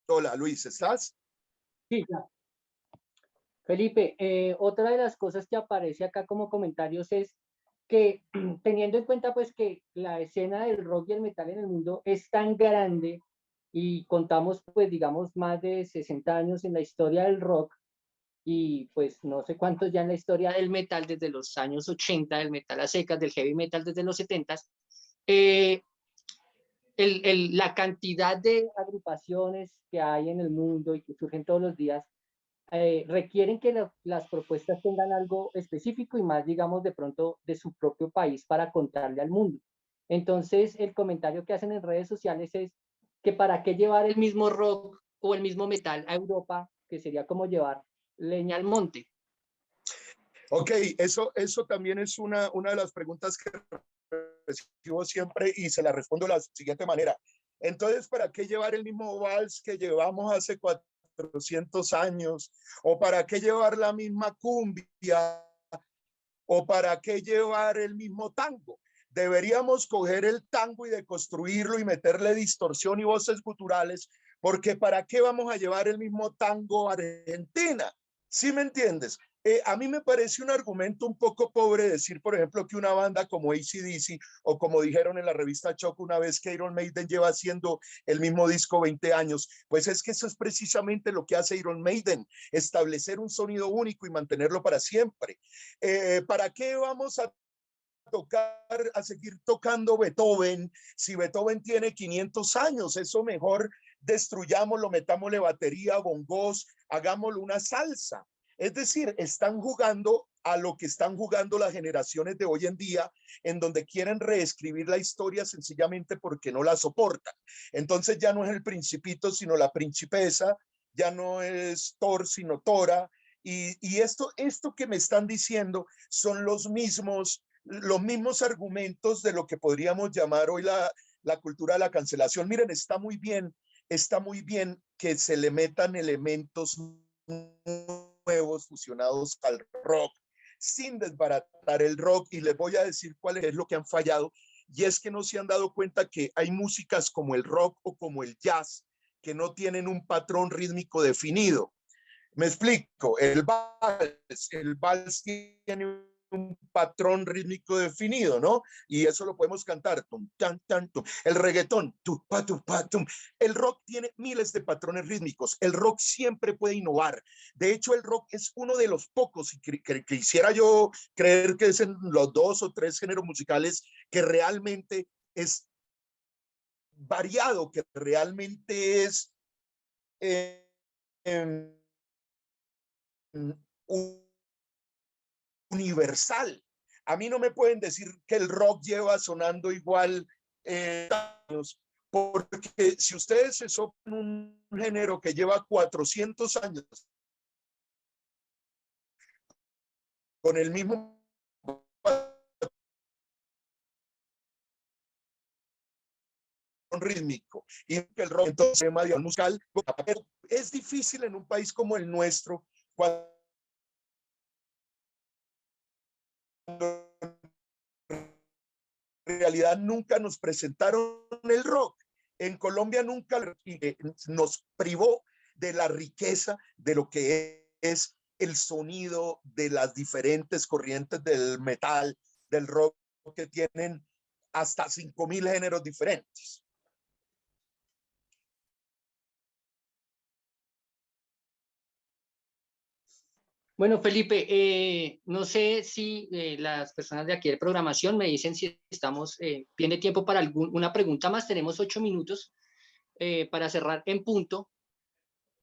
Hola, Luis, ¿estás? Sí, ya. Felipe, otra de las cosas que aparece acá como comentarios es que teniendo en cuenta pues que la escena del rock y el metal en el mundo es tan grande y contamos pues digamos más de 60 años en la historia del rock y pues no sé cuántos ya en la historia del metal desde los años 80, del metal a secas, del heavy metal desde los 70, eh, la cantidad de agrupaciones que hay en el mundo y que surgen todos los días requieren que las propuestas tengan algo específico y más, digamos, de pronto de su propio país para contarle al mundo. Entonces, el comentario que hacen en redes sociales es que para qué llevar el mismo rock o el mismo metal a Europa, que sería como llevar leña al monte. Ok, eso también es una de las preguntas que recibo siempre y se la respondo de la siguiente manera. Entonces, ¿para qué llevar el mismo vals que llevamos hace 400 años? ¿O para qué llevar la misma cumbia? ¿O para qué llevar el mismo tango? Deberíamos coger el tango y deconstruirlo y meterle distorsión y voces guturales, porque ¿para qué vamos a llevar el mismo tango a Argentina? ¿Sí me entiendes? A mí me parece un argumento un poco pobre decir, por ejemplo, que una banda como AC/DC o como dijeron en la revista Choc una vez que Iron Maiden lleva haciendo el mismo disco 20 años, pues es que eso es precisamente lo que hace Iron Maiden, establecer un sonido único y mantenerlo para siempre. ¿Para qué vamos a tocar, a seguir tocando Beethoven si Beethoven tiene 500 años? Eso mejor destruyámoslo, metámosle batería, bongos, hagámoslo una salsa. Es decir, están jugando a lo que están jugando las generaciones de hoy en día, en donde quieren reescribir la historia sencillamente porque no la soportan. Entonces ya no es el principito, sino la principesa, ya no es Thor, sino Tora. Y esto que me están diciendo son los mismos los mismos argumentos de lo que podríamos llamar hoy la cultura de la cancelación. Miren, está muy bien que se le metan elementos nuevos fusionados al rock, sin desbaratar el rock, y les voy a decir cuál es lo que han fallado, y es que no se han dado cuenta que hay músicas como el rock o como el jazz que no tienen un patrón rítmico definido. Me explico, el vals tiene un patrón rítmico definido, ¿no? Y eso lo podemos cantar. Tum, tan, tan, tum. El reggaetón, tupa, tupa, tum. El rock tiene miles de patrones rítmicos. El rock siempre puede innovar. De hecho, el rock es uno de los pocos, y quisiera yo creer que es en los 2 o 3 géneros musicales que realmente es variado, que realmente es universal. A mí no me pueden decir que el rock lleva sonando igual años, porque si ustedes se soplan un género que lleva 400 años con el mismo rítmico y que el rock entonces musical es difícil en un país como el nuestro, cuando en realidad nunca nos presentaron el rock. En Colombia nunca nos privó de la riqueza de lo que es el sonido de las diferentes corrientes del metal, del rock, que tienen hasta 5.000 géneros diferentes. Bueno, Felipe, no sé si las personas de aquí de programación me dicen si estamos bien de tiempo para una pregunta más. Tenemos 8 minutos para cerrar en punto.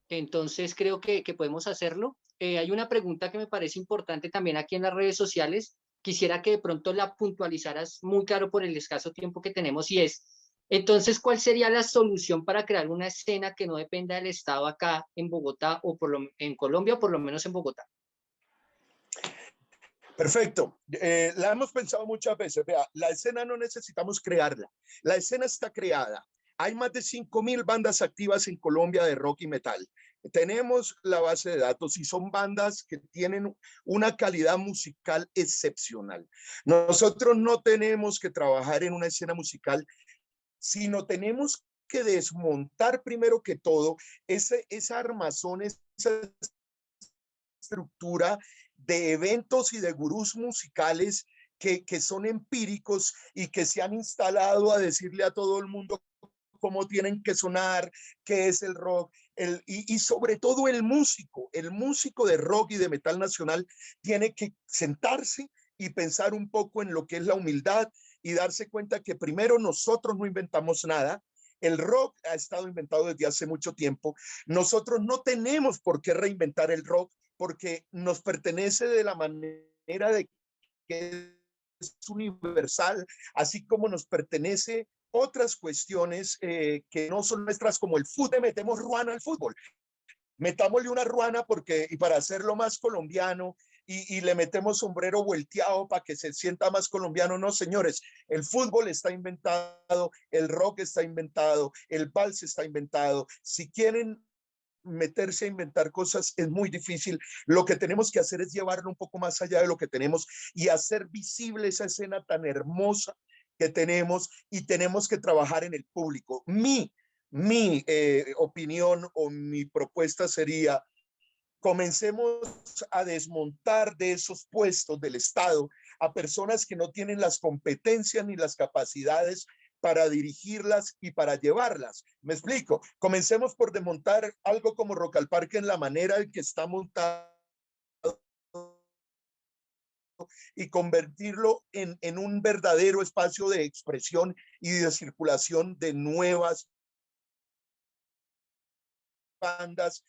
Entonces creo que podemos hacerlo. Hay una pregunta que me parece importante también aquí en las redes sociales. Quisiera que de pronto la puntualizaras muy claro por el escaso tiempo que tenemos, y es, entonces, ¿cuál sería la solución para crear una escena que no dependa del Estado acá en Bogotá o en Colombia, o por lo menos en Bogotá? Perfecto. La hemos pensado muchas veces. Vea, la escena no necesitamos crearla. La escena está creada. Hay más de 5.000 bandas activas en Colombia de rock y metal. Tenemos la base de datos y son bandas que tienen una calidad musical excepcional. Nosotros no tenemos que trabajar en una escena musical, sino tenemos que desmontar primero que todo esa armazón, esa estructura de eventos y de gurús musicales que son empíricos y que se han instalado a decirle a todo el mundo cómo tienen que sonar, qué es el rock, y sobre todo el músico de rock y de metal nacional tiene que sentarse y pensar un poco en lo que es la humildad y darse cuenta que primero nosotros no inventamos nada. El rock ha estado inventado desde hace mucho tiempo. Nosotros no tenemos por qué reinventar el rock porque nos pertenece de la manera de que es universal, así como nos pertenece otras cuestiones que no son nuestras, como el fútbol. Metemos ruana al fútbol, metámosle una ruana y para hacerlo más colombiano, y le metemos sombrero volteado para que se sienta más colombiano. No, señores, el fútbol está inventado, el rock está inventado, el vals está inventado. Si quieren meterse a inventar cosas es muy difícil. Lo que tenemos que hacer es llevarlo un poco más allá de lo que tenemos y hacer visible esa escena tan hermosa que tenemos, y tenemos que trabajar en el público. Mi opinión o mi propuesta sería: comencemos a desmontar de esos puestos del Estado a personas que no tienen las competencias ni las capacidades para dirigirlas y para llevarlas. Me explico. Comencemos por desmontar algo como Rock al Parque en la manera en que está montado y convertirlo en un verdadero espacio de expresión y de circulación de nuevas bandas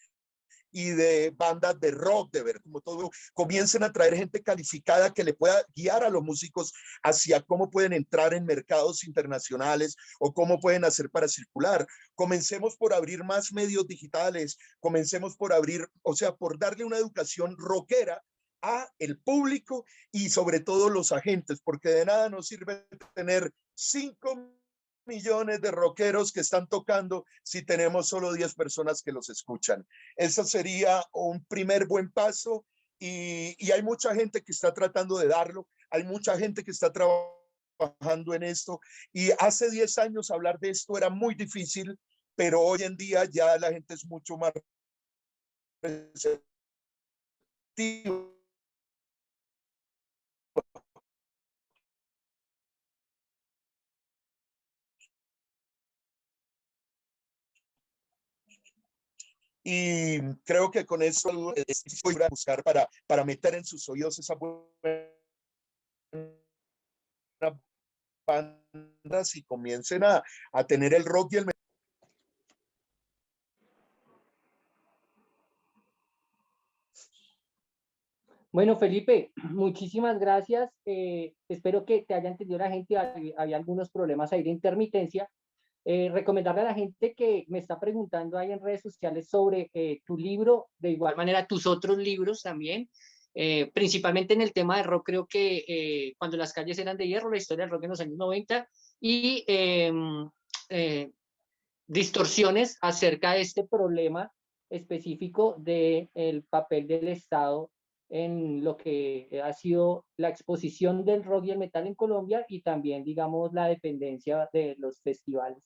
y de bandas de rock, de ver como todo, comiencen a traer gente calificada que le pueda guiar a los músicos hacia cómo pueden entrar en mercados internacionales o cómo pueden hacer para circular. Comencemos por abrir más medios digitales, comencemos por abrir, o sea, por darle una educación rockera a el público y sobre todo los agentes, porque de nada nos sirve tener 5 millones de rockeros que están tocando si tenemos solo 10 personas que los escuchan. Eso sería un primer buen paso y hay mucha gente que está tratando de darlo, hay mucha gente que está trabajando en esto y hace 10 años hablar de esto era muy difícil, pero hoy en día ya la gente es mucho más receptiva. Y creo que con eso voy a buscar para meter en sus oídos esa buena bandas y comiencen a tener el rock y el metal. Bueno, Felipe, muchísimas gracias. Espero que te haya entendido la gente. Había algunos problemas ahí de intermitencia. Recomendarle a la gente que me está preguntando ahí en redes sociales sobre tu libro, de igual manera tus otros libros también, principalmente en el tema de rock, creo que Cuando las calles eran de hierro, la historia del rock en los años 90 y eh, distorsiones acerca de este problema específico del papel del Estado en lo que ha sido la exposición del rock y el metal en Colombia y también, digamos, la dependencia de los festivales.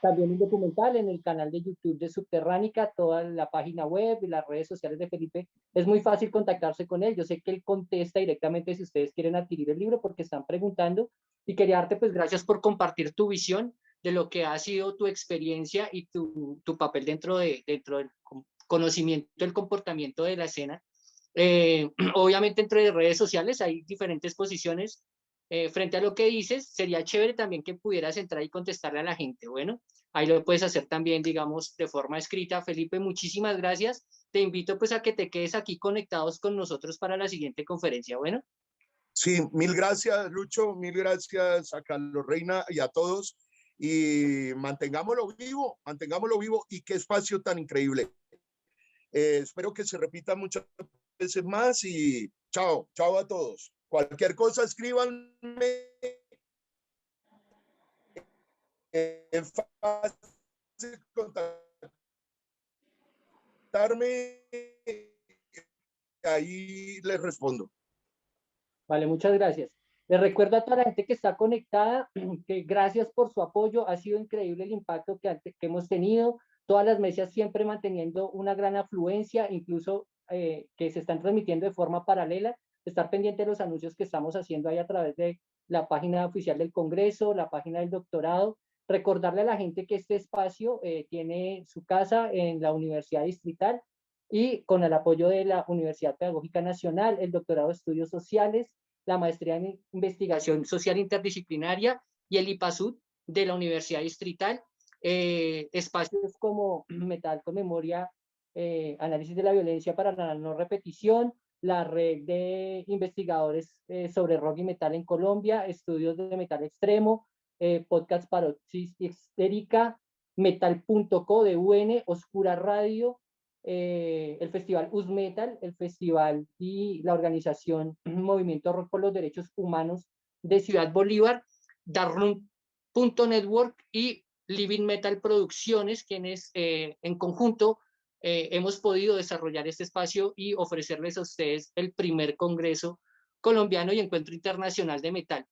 También un documental en el canal de YouTube de Subterránica, toda la página web y las redes sociales de Felipe. Es muy fácil contactarse con él. Yo sé que él contesta directamente si ustedes quieren adquirir el libro porque están preguntando. Y quería darte pues gracias por compartir tu visión de lo que ha sido tu experiencia y tu papel dentro del conocimiento del comportamiento de la escena. Obviamente entre redes sociales hay diferentes posiciones. Frente a lo que dices, sería chévere también que pudieras entrar y contestarle a la gente. Bueno, ahí lo puedes hacer también, digamos, de forma escrita. Felipe, muchísimas gracias. Te invito pues a que te quedes aquí conectados con nosotros para la siguiente conferencia. Bueno. Sí, mil gracias, Lucho, mil gracias a Carlos Reina y a todos. Y mantengámoslo vivo y qué espacio tan increíble. Espero que se repita muchas veces más y chao, chao a todos. Cualquier cosa, escríbanme. Es fácil contactarme, ahí les respondo. Vale, muchas gracias. Les recuerdo a toda la gente que está conectada que gracias por su apoyo. Ha sido increíble el impacto que hemos tenido. Todas las mesas siempre manteniendo una gran afluencia, incluso que se están transmitiendo de forma paralela. Estar pendiente de los anuncios que estamos haciendo ahí a través de la página oficial del Congreso, la página del doctorado. Recordarle a la gente que este espacio tiene su casa en la Universidad Distrital y con el apoyo de la Universidad Pedagógica Nacional, el doctorado de Estudios Sociales, la maestría en investigación social interdisciplinaria y el IPASUD de la Universidad Distrital. Espacios como Metal con Memoria, análisis de la violencia para la no repetición, la red de investigadores sobre rock y metal en Colombia, estudios de metal extremo, podcast Paroxis Histérica, metal.co de UN, Oscura Radio, el festival Usmetal, el festival y la organización Movimiento Rock por los Derechos Humanos de Ciudad Bolívar, Darroom.network y Living Metal Producciones, quienes en conjunto hemos podido desarrollar este espacio y ofrecerles a ustedes el primer Congreso Colombiano y Encuentro Internacional de Metal.